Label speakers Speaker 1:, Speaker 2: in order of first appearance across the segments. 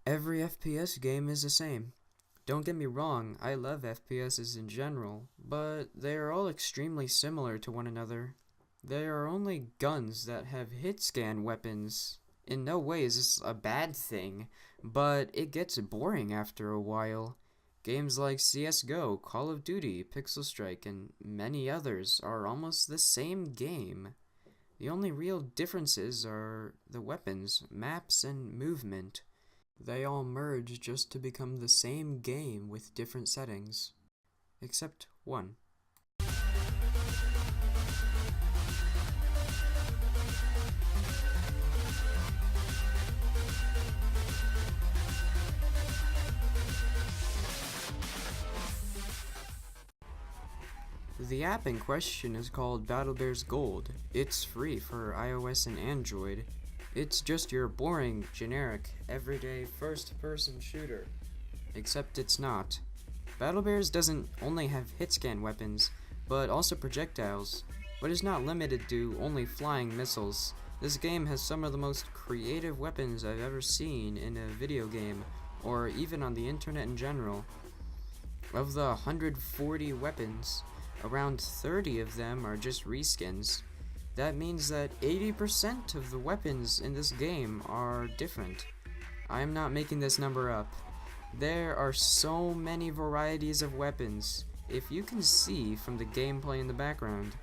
Speaker 1: Every FPS game is the same. Don't get me wrong, I love FPSs in general, but they are all extremely similar to one another. They are only guns that have hit scan weapons. In no way is this a bad thing, but it gets boring after a while. Games like CSGO, Call of Duty, Pixel Strike, and many others are almost the same game. The only real differences are the weapons, maps, and movement. They all merge just to become the same game with different settings. Except one. The app in question is called BattleBears Gold. It's free for iOS and Android. It's just your boring, generic, everyday first-person shooter. Except it's not. BattleBears doesn't only have hit-scan weapons, but also projectiles, but is not limited to only flying missiles. This game has some of the most creative weapons I've ever seen in a video game, or even on the internet in general. Of the 140 weapons, around 30 of them are just reskins. That means that 80% of the weapons in this game are different. I am not making this number up. There are so many varieties of weapons, if you can see from the gameplay in the background.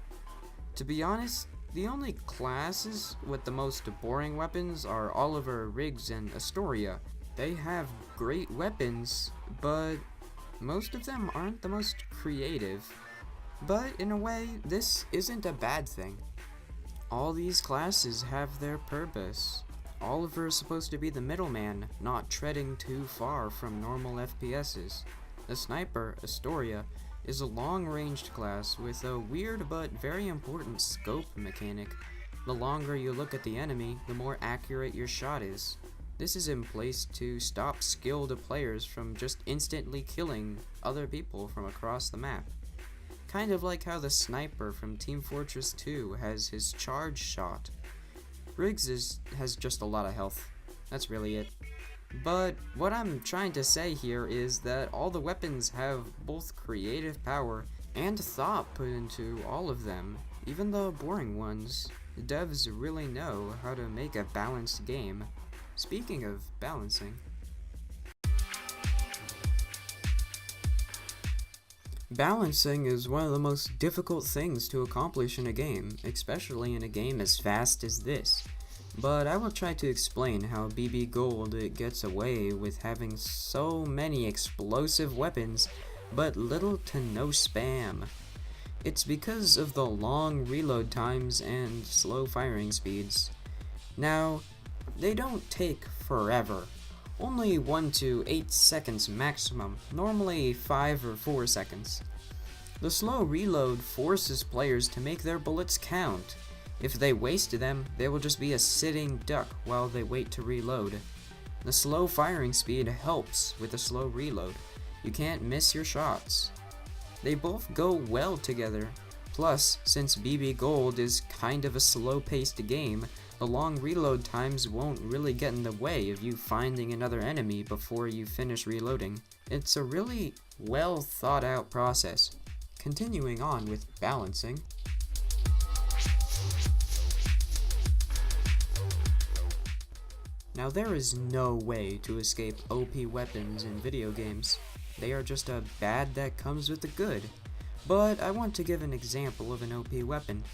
Speaker 1: To be honest, the only classes with the most boring weapons are Oliver, Riggs, and Astoria. They have great weapons, but most of them aren't the most creative. But in a way, this isn't a bad thing. All these classes have their purpose. Oliver is supposed to be the middleman, not treading too far from normal FPSs. The sniper, Astoria, is a long-ranged class with a weird but very important scope mechanic. The longer you look at the enemy, the more accurate your shot is. This is in place to stop skilled players from just instantly killing other people from across the map. Kind of like how the sniper from Team Fortress 2 has his charge shot. Riggs has just a lot of health. That's really it. But what I'm trying to say here is that all the weapons have both creative power and thought put into all of them, even the boring ones. The devs really know how to make a balanced game. Speaking of balancing, balancing is one of the most difficult things to accomplish in a game, especially in a game as fast as this. But I will try to explain how BB Gold gets away with having so many explosive weapons, but little to no spam. It's because of the long reload times and slow firing speeds. Now, they don't take forever. Only 1 to 8 seconds maximum, normally 5 or 4 seconds. The slow reload forces players to make their bullets count. If they waste them, they will just be a sitting duck while they wait to reload. The slow firing speed helps with the slow reload. You can't miss your shots. They both go well together. Plus, since BB Gold is kind of a slow-paced game, the long reload times won't really get in the way of you finding another enemy before you finish reloading. It's a really well thought out process. Continuing on with balancing. Now there is no way to escape OP weapons in video games. They are just a bad that comes with the good. But I want to give an example of an OP weapon.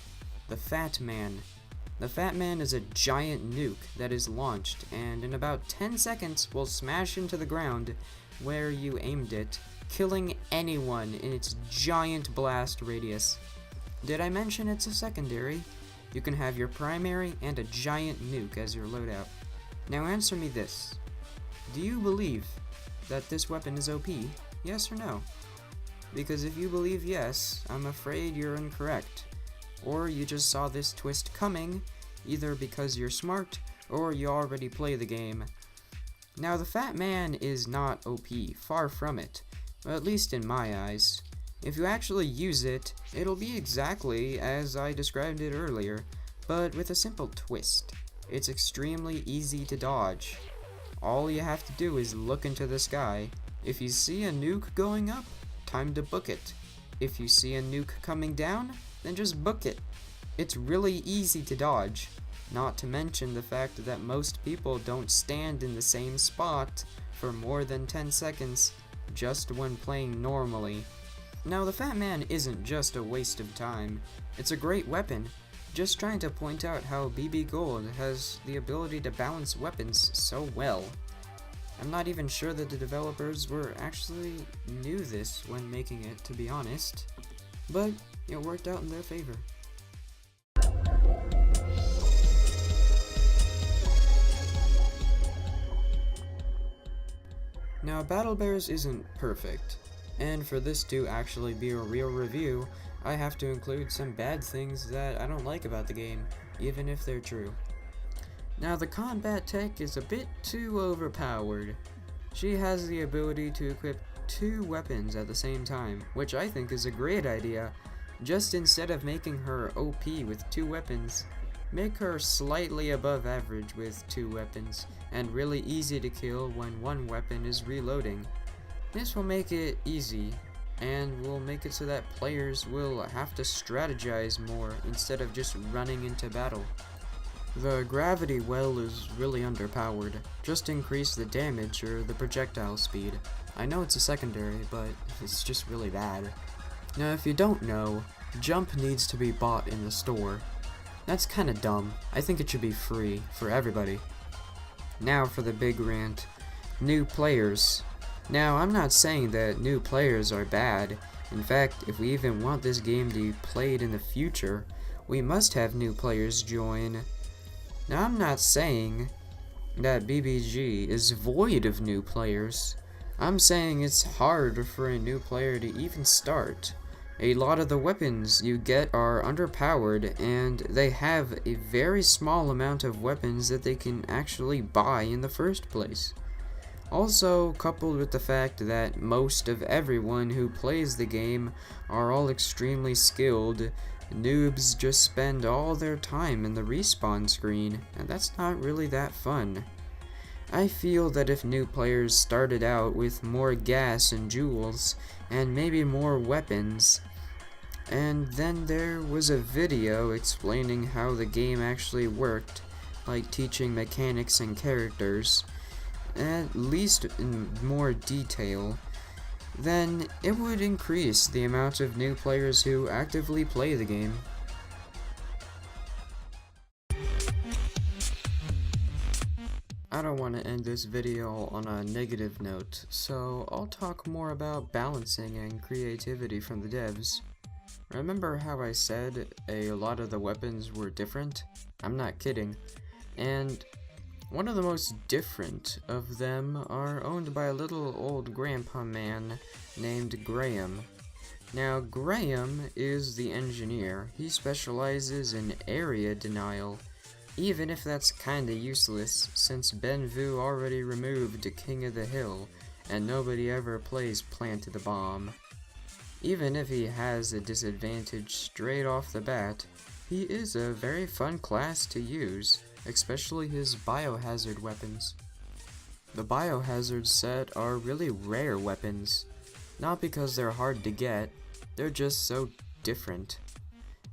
Speaker 1: The Fat Man. The Fat Man is a giant nuke that is launched, and in about 10 seconds will smash into the ground where you aimed it, killing anyone in its giant blast radius. Did I mention it's a secondary? You can have your primary and a giant nuke as your loadout. Now answer me this. Do you believe that this weapon is OP? Yes or no? Because if you believe yes, I'm afraid you're incorrect. Or you just saw this twist coming, either because you're smart, or you already play the game. Now the Fat Man is not OP, far from it, at least in my eyes. If you actually use it, it'll be exactly as I described it earlier, but with a simple twist. It's extremely easy to dodge. All you have to do is look into the sky. If you see a nuke going up, time to book it. If you see a nuke coming down, then just book it. It's really easy to dodge, not to mention the fact that most people don't stand in the same spot for more than 10 seconds just when playing normally. Now the Fat Man isn't just a waste of time, it's a great weapon. Just trying to point out how BB Gold has the ability to balance weapons so well. I'm not even sure that the developers were actually knew this when making it, to be honest, but it worked out in their favor. Now, Battle Bears isn't perfect, and for this to actually be a real review, I have to include some bad things that I don't like about the game, even if they're true. Now, the combat tech is a bit too overpowered. She has the ability to equip 2 weapons at the same time, which I think is a great idea. Just instead of making her OP with 2 weapons, make her slightly above average with 2 weapons, and really easy to kill when 1 weapon is reloading. This will make it easy, and will make it so that players will have to strategize more instead of just running into battle. The gravity well is really underpowered. Just increase the damage or the projectile speed. I know it's a secondary, but it's just really bad. Now if you don't know, Jump needs to be bought in the store. That's kinda dumb. I think it should be free for everybody. Now for the big rant. New players. Now I'm not saying that new players are bad. In fact, if we even want this game to be played in the future, we must have new players join. Now I'm not saying that BBG is void of new players. I'm saying it's hard for a new player to even start. A lot of the weapons you get are underpowered, and they have a very small amount of weapons that they can actually buy in the first place. Also, coupled with the fact that most of everyone who plays the game are all extremely skilled, noobs just spend all their time in the respawn screen, and that's not really that fun. I feel that if new players started out with more gas and jewels, and maybe more weapons, and then there was a video explaining how the game actually worked, like teaching mechanics and characters, at least in more detail, then it would increase the amount of new players who actively play the game. I don't want to end this video on a negative note, so I'll talk more about balancing and creativity from the devs. Remember how I said a lot of the weapons were different? I'm not kidding. And one of the most different of them are owned by a little old grandpa man named Graham. Now, Graham is the engineer. He specializes in area denial, even if that's kinda useless, since Benvu already removed King of the Hill, and nobody ever plays Plant the Bomb. Even if he has a disadvantage straight off the bat, he is a very fun class to use, especially his biohazard weapons. The biohazard set are really rare weapons, not because they're hard to get, they're just so different.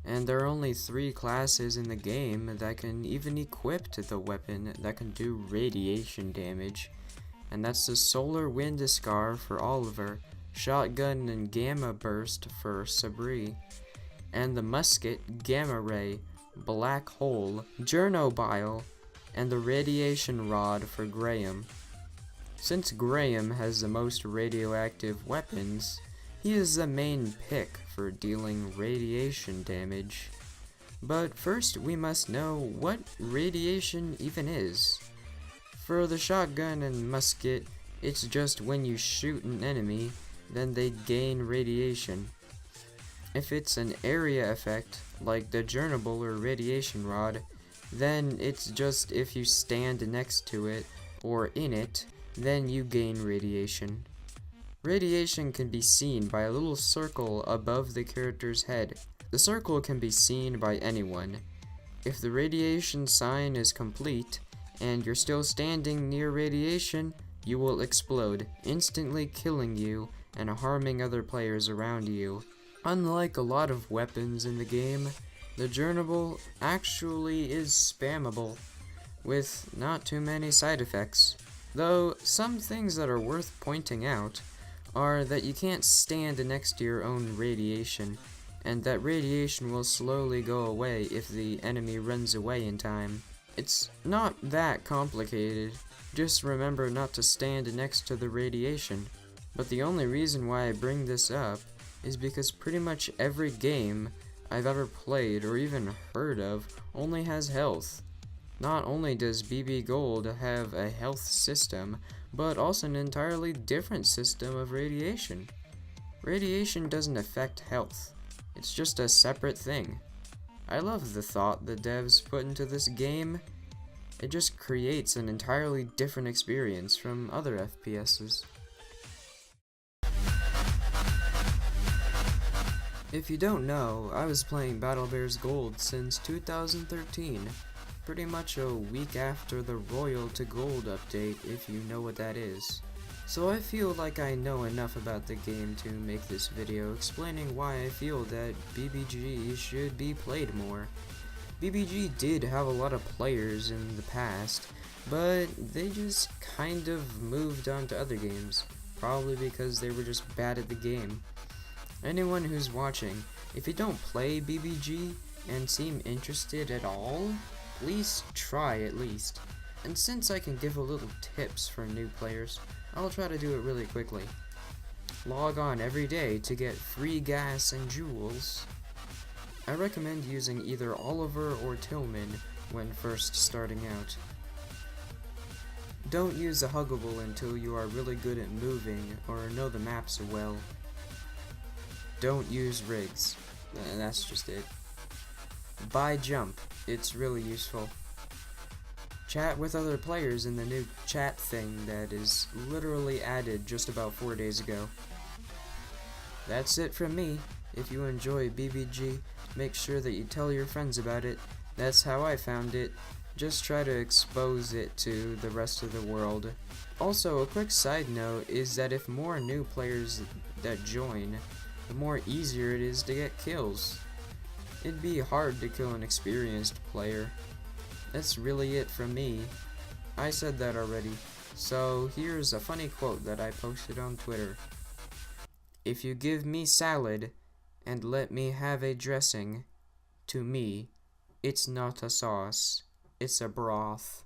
Speaker 1: And there are only 3 classes in the game that can even equip the weapon that can do radiation damage, and that's the Solar Wind Scar for Oliver, Shotgun and Gamma Burst for Sabri, and the Musket Gamma Ray, Black Hole, Jernobile, and the Radiation Rod for Graham. Since Graham has the most radioactive weapons, he is the main pick for dealing radiation damage. But first we must know what radiation even is. For the shotgun and musket, it's just when you shoot an enemy, then they gain radiation. If it's an area effect, like the Jernobile or Radiation Rod, then it's just if you stand next to it, or in it, then you gain radiation. Radiation can be seen by a little circle above the character's head. The circle can be seen by anyone. If the radiation sign is complete, and you're still standing near radiation, you will explode, instantly killing you and harming other players around you. Unlike a lot of weapons in the game, the journal actually is spammable, with not too many side effects. Though, some things that are worth pointing out are that you can't stand next to your own radiation, and that radiation will slowly go away if the enemy runs away in time. It's not that complicated, just remember not to stand next to the radiation. But the only reason why I bring this up is because pretty much every game I've ever played or even heard of only has health. Not only does BB Gold have a health system, but also an entirely different system of radiation. Radiation doesn't affect health, it's just a separate thing. I love the thought the devs put into this game. It just creates an entirely different experience from other FPSs. If you don't know, I was playing BattleBears Gold since 2013. Pretty much a week after the Royal to Gold update, if you know what that is. So I feel like I know enough about the game to make this video explaining why I feel that BBG should be played more. BBG did have a lot of players in the past, but they just kind of moved on to other games, probably because they were just bad at the game. Anyone who's watching, if you don't play BBG and seem interested at all, please try at least. And since I can give a little tips for new players, I'll try to do it really quickly. Log on every day to get free gas and jewels. I recommend using either Oliver or Tillman when first starting out. Don't use a Huggable until you are really good at moving or know the maps well. Don't use rigs. That's just it. Buy jump. It's really useful. Chat with other players in the new chat thing that is literally added just about 4 days ago. That's it from me. If you enjoy BBG, make sure that you tell your friends about it. That's how I found it. Just try to expose it to the rest of the world. Also, a quick side note is that if more new players that join, the more easier it is to get kills. It'd be hard to kill an experienced player. That's really it from me. I said that already. So here's a funny quote that I posted on Twitter. If you give me salad and let me have a dressing, to me, it's not a sauce, it's a broth.